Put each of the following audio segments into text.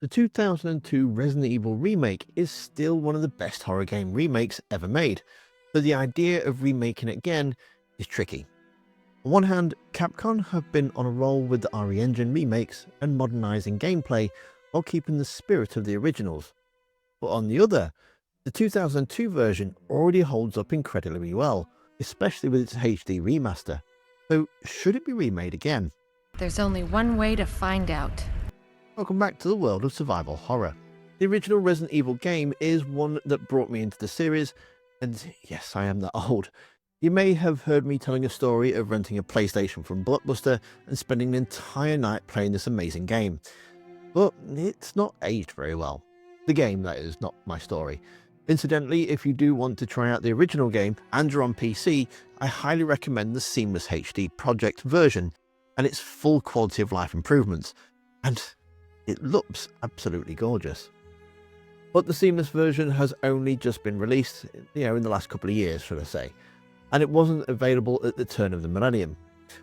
The 2002 Resident Evil remake is still one of the best horror game remakes ever made, so the idea of remaking it again is tricky. On one hand, Capcom have been on a roll with the RE Engine remakes and modernizing gameplay while keeping the spirit of the originals. But on the other, the 2002 version already holds up incredibly well, especially with its HD remaster. So should it be remade again? There's only one way to find out. Welcome back to the world of survival horror. The original Resident Evil game is one that brought me into the series, and yes, I am that old. You may have heard me telling a story of renting a PlayStation from Blockbuster and spending an entire night playing this amazing game. But it's not aged very well. The game, that is, not my story. Incidentally, if you do want to try out the original game and you're on PC, I highly recommend the Seamless HD Project version and its full quality of life improvements. And it looks absolutely gorgeous. But the Seamless version has only just been released, in the last couple of years, should I say. And it wasn't available at the turn of the millennium.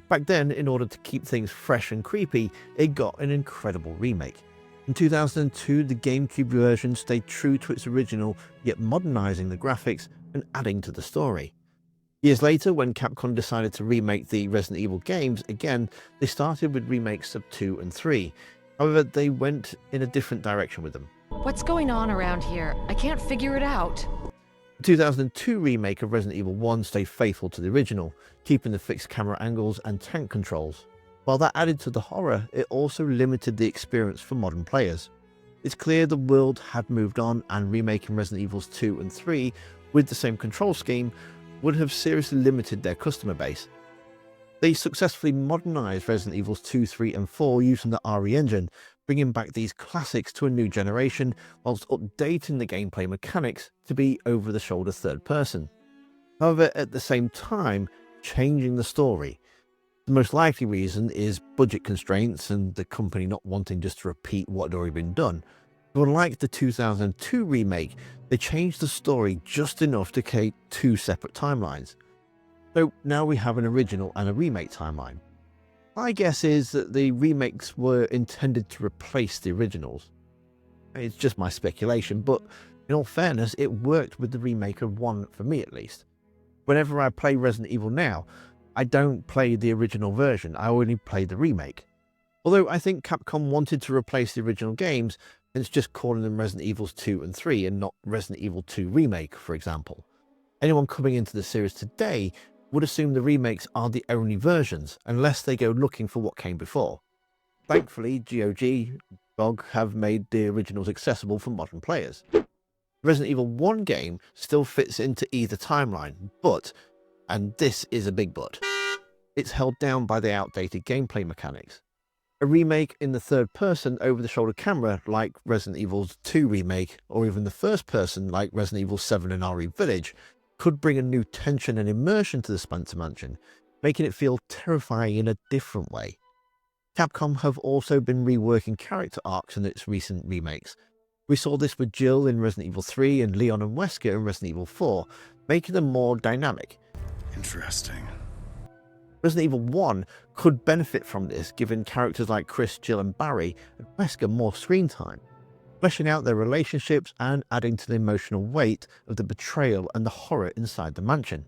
Back then, in order to keep things fresh and creepy, it got an incredible remake. In 2002, the GameCube version stayed true to its original, yet modernizing the graphics and adding to the story. Years later, when Capcom decided to remake the Resident Evil games again, they started with remakes of 2 and 3. However, they went in a different direction with them. What's going on around here? I can't figure it out. The 2002 remake of Resident Evil 1 stayed faithful to the original, keeping the fixed camera angles and tank controls. While that added to the horror, it also limited the experience for modern players. It's clear the world had moved on, and remaking Resident Evils 2 and 3 with the same control scheme would have seriously limited their customer base. They successfully modernized Resident Evils 2, 3 and 4 using the RE Engine, bringing back these classics to a new generation whilst updating the gameplay mechanics to be over-the-shoulder third person. However, at the same time, changing the story. The most likely reason is budget constraints and the company not wanting just to repeat what had already been done. But unlike the 2002 remake, they changed the story just enough to create two separate timelines. So now we have an original and a remake timeline. My guess is that the remakes were intended to replace the originals. It's just my speculation, but in all fairness, it worked with the remake of 1 for me at least. Whenever I play Resident Evil now, I don't play the original version, I only play the remake. Although I think Capcom wanted to replace the original games, and it's just calling them Resident Evils 2 and 3 and not Resident Evil 2 Remake, for example. Anyone coming into the series today would assume the remakes are the only versions, unless they go looking for what came before. Thankfully, GOG have made the originals accessible for modern players. The Resident Evil 1 game still fits into either timeline, but, and this is a big but, it's held down by the outdated gameplay mechanics. A remake in the third person over-the-shoulder camera like Resident Evil 2 Remake, or even the first person like Resident Evil 7 and RE Village, could bring a new tension and immersion to the Spencer Mansion, making it feel terrifying in a different way. Capcom have also been reworking character arcs in its recent remakes. We saw this with Jill in Resident Evil 3 and Leon and Wesker in Resident Evil 4, making them more dynamic. Interesting. Resident Evil 1 could benefit from this, giving characters like Chris, Jill and Barry and Wesker more screen time, fleshing out their relationships and adding to the emotional weight of the betrayal and the horror inside the mansion.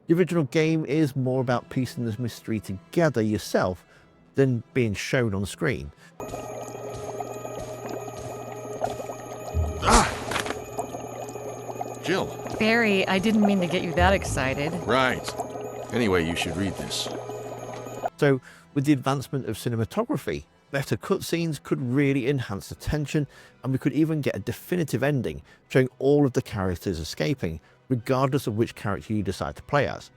The original game is more about piecing this mystery together yourself than being shown on screen. Ah! Jill. Barry, I didn't mean to get you that excited. Right. Anyway, you should read this. So, with the advancement of cinematography, better cutscenes could really enhance the tension, and we could even get a definitive ending showing all of the characters escaping, regardless of which character you decide to play as,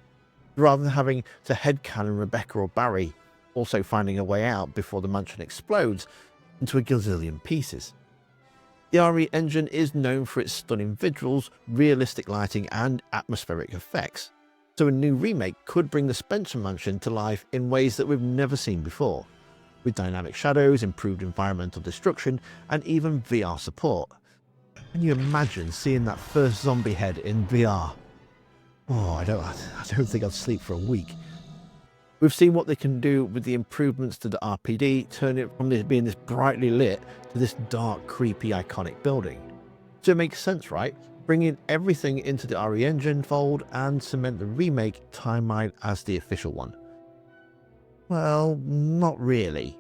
rather than having to headcanon Rebecca or Barry also finding a way out before the mansion explodes into a gazillion pieces. The RE engine is known for its stunning visuals, realistic lighting and atmospheric effects, so a new remake could bring the Spencer Mansion to life in ways that we've never seen before, with dynamic shadows, improved environmental destruction, and even VR support. Can you imagine seeing that first zombie head in VR? Oh, I don't think I'd sleep for a week. We've seen what they can do with the improvements to the RPD, turning it from this being this brightly lit to this dark, creepy, iconic building. So it makes sense, right? Bringing everything into the RE engine fold and cement the remake timeline as the official one. Well, not really.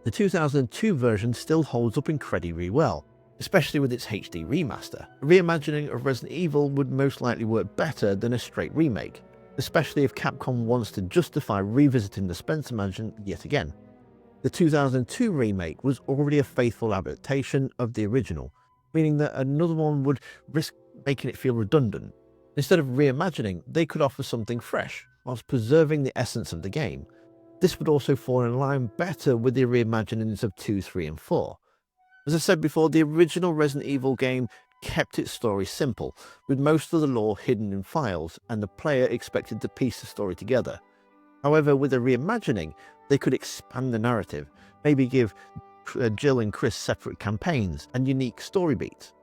The 2002 version still holds up incredibly well, especially with its HD remaster. A reimagining of Resident Evil would most likely work better than a straight remake, especially if Capcom wants to justify revisiting the Spencer Mansion yet again. The 2002 remake was already a faithful adaptation of the original, meaning that another one would risk making it feel redundant. Instead of reimagining, they could offer something fresh, whilst preserving the essence of the game. This would also fall in line better with the reimaginings of 2, 3 and 4. As I said before, the original Resident Evil game kept its story simple, with most of the lore hidden in files and the player expected to piece the story together. However, with a reimagining, they could expand the narrative, maybe give Jill and Chris separate campaigns and unique story beats.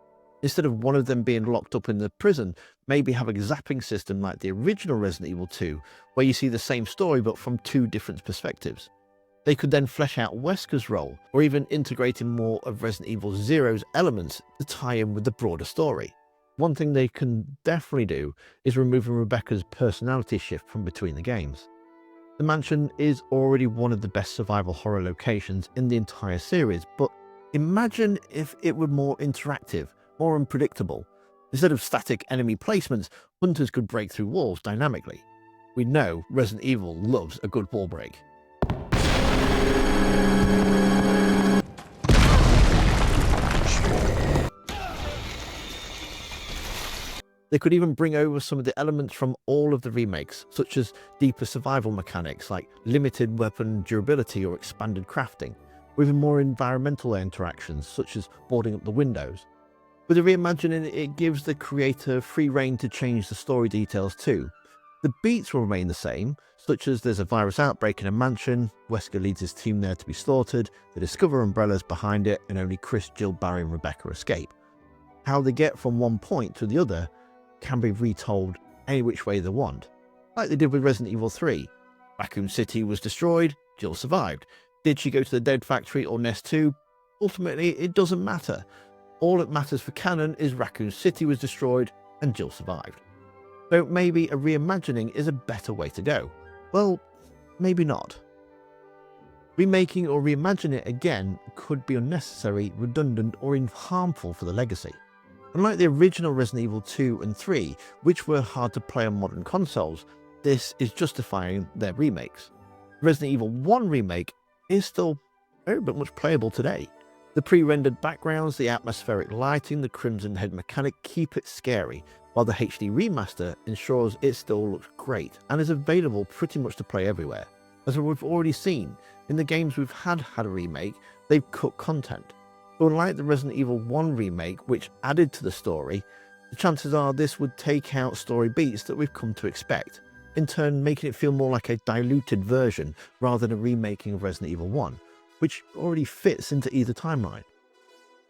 Instead of one of them being locked up in the prison, maybe have a zapping system like the original Resident Evil 2, where you see the same story but from 2 different perspectives. They could then flesh out Wesker's role, or even integrating more of Resident Evil Zero's elements to tie in with the broader story. One thing they can definitely do is removing Rebecca's personality shift from between the games. The mansion is already one of the best survival horror locations in the entire series, but imagine if it were more interactive, more unpredictable. Instead of static enemy placements, hunters could break through walls dynamically. We know Resident Evil loves a good wall break. They could even bring over some of the elements from all of the remakes, such as deeper survival mechanics like limited weapon durability or expanded crafting, or even more environmental interactions such as boarding up the windows. With the reimagining, it gives the creator free rein to change the story details too. The beats will remain the same, such as there's a virus outbreak in a mansion, Wesker leads his team there to be slaughtered, they discover umbrellas behind it, and only Chris, Jill, Barry and Rebecca escape. How they get from one point to the other can be retold any which way they want, like they did with Resident Evil 3. Raccoon City was destroyed, Jill survived. Did she go to the Dead Factory or Nest 2? Ultimately, it doesn't matter. All that matters for canon is Raccoon City was destroyed and Jill survived. So maybe a reimagining is a better way to go. Well, maybe not. Remaking or reimagining it again could be unnecessary, redundant or even harmful for the legacy. Unlike the original Resident Evil 2 and 3, which were hard to play on modern consoles, this is justifying their remakes. Resident Evil 1 remake is still very much playable today. The pre-rendered backgrounds, the atmospheric lighting, the crimson head mechanic keep it scary, while the HD remaster ensures it still looks great and is available pretty much to play everywhere. As we've already seen, in the games we've had a remake, they've cut content. So unlike the Resident Evil 1 remake, which added to the story, the chances are this would take out story beats that we've come to expect, in turn making it feel more like a diluted version rather than a remaking of Resident Evil 1, which already fits into either timeline.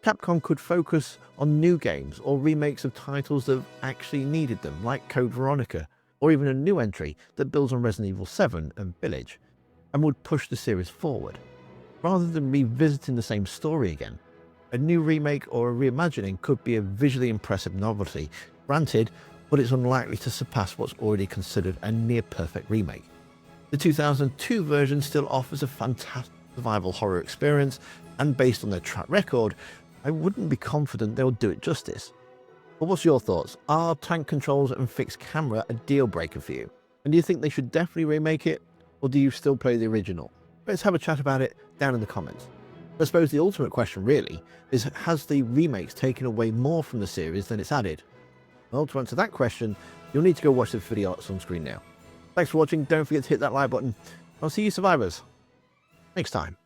Capcom could focus on new games or remakes of titles that have actually needed them, like Code Veronica, or even a new entry that builds on Resident Evil 7 and Village, and would push the series forward. Rather than revisiting the same story again, a new remake or a reimagining could be a visually impressive novelty, granted, but it's unlikely to surpass what's already considered a near-perfect remake. The 2002 version still offers a fantastic survival horror experience, and based on their track record, I wouldn't be confident they'll do it justice. But what's your thoughts? Are tank controls and fixed camera a deal breaker for you? And do you think they should definitely remake it, or do you still play the original? Let's have a chat about it down in the comments. I suppose the ultimate question really is, has the remakes taken away more from the series than it's added? Well, to answer that question, you'll need to go watch the video that's on screen now. Thanks for watching, don't forget to hit that like button. I'll see you survivors next time.